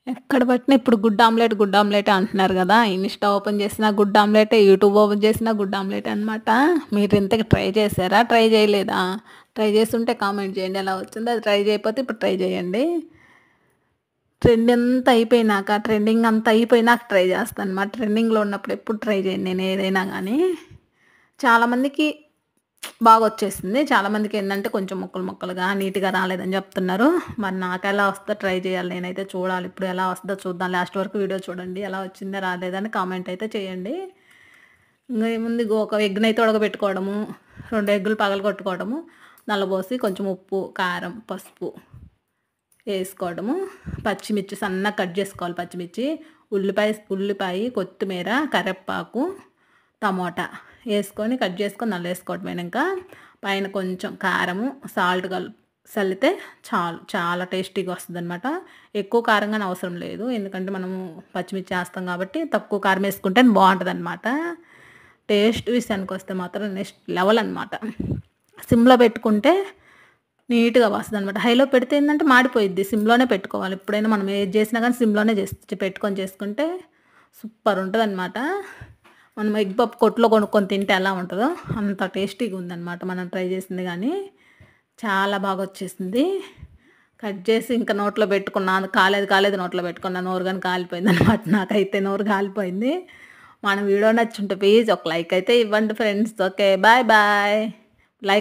ఎక్కడ పట్టినా ఇప్పుడు గుడ్ ఆమ్లెటే అంటున్నారు గదా! ఇన్‌స్టా ఓపెన్ చేసినా గుడ్ ఆమ్లెటే, యూట్యూబ్ ఓపెన్ చేసినా గుడ్ ఆమ్లెటే అనమాట. మీరు ఇంతకి ట్రై చేసారా? ట్రై చేయలేదా? ట్రై చేసుంటే కామెంట్ చేయండి ఎలా వచ్చిందో. అది ట్రై చేయకపోతే ఇప్పుడు ట్రై చేయండి. ట్రెండింగ్ అంతా అయిపోయినాక ట్రై చేస్తానన్నమాట. ట్రెండింగ్‌లో ఉన్నప్పుడు ఎప్పుడు ట్రై చేయను నేను ఏదైనా గానీ. చాలామందికి బాగొచ్చేసింది. చాలామందికేందంటే కొంచెం ముక్కలు ముక్కలుగా నీట్‌గా రాలేదని జెప్తున్నారు. మరి నాకెలా వస్తదో ట్రై జేయాలి నేనైతే చూడాలి. ఇప్పుడు ఎలా వస్తదో చూద్దాం. లాస్ట్ వరకు వీడియో చూడండి. ఎలా వచ్చిందా రాలేదా అని కామెంట్ అయితే చేయండి. ఇంగ ఏముంది ఒక ఎగ్‌నైతే ఉడకబెట్టుకోవడము, 2 ఎగ్గులు పగలగొట్టుకోవడము, నల్లబోసి కొంచెం ఉప్పు, కారం, పసుపు ఏసుకోవడము, పచ్చిమిర్చి సన్నగా కట్ జేసుకోవాలి పచ్చిమిర్చి, ఉల్లిపాయ, కొత్తిమీర, కరివేపాకు, టమోటా ఏసుకొని కట్ చేసుకొని నల్లేసుకోవడమేనింక. పైన కొంచెం కారము, సాల్ట్ సల్లితే చాలు. చాలా టేస్టీగా వస్తదనమాట. ఎక్కువ కారం గాని అవసరం లేదు. ఎందుకంటే మనము పచ్చిమిర్చి ఏస్తాం కాబట్టి తక్కువ కారం ఏసుకుంటేనే బావుంటదనమాట. టేస్ట్ విషయానికొస్తే మాత్రం నెక్స్ట్ లెవెల్ అనమాట. సిమ్‌లో పెట్టుకుంటే నీట్‌గా వస్తదనమాట. హైలో పెడితే ఏందంటే మాడిపోయిద్ది. సిమ్‌లోనే పెట్టుకోవాలి. ఎప్పుడైనా మనం ఏది జేసినా గానీ సిమ్‌లోనే పెట్టుకొని చేసుకుంటే సూపరుంటదనమాట. మనం ఎగ్ పప్ కొట్టులో కొనుక్కొని తింటే ఎలా ఉంటదో అంత టేస్టీగా ఉందనమాట. మనం ట్రై చేసింది గానీ, చాలా బాగొచ్చేసింది. కట్ చేసి ఇంక నోట్లో పెట్టుకున్నాను. కాలేదు నోట్లో పెట్టుకున్నా. నోరు గాని కాలిపోయిందనమాట. నాకైతే నోరు కాలిపోయింది. మన వీడియో నచ్చుంటే ప్లీజ్ ఒక లైక్ అయితే ఇవ్వండి ఫ్రెండ్స్. ఓకే. Bye bye.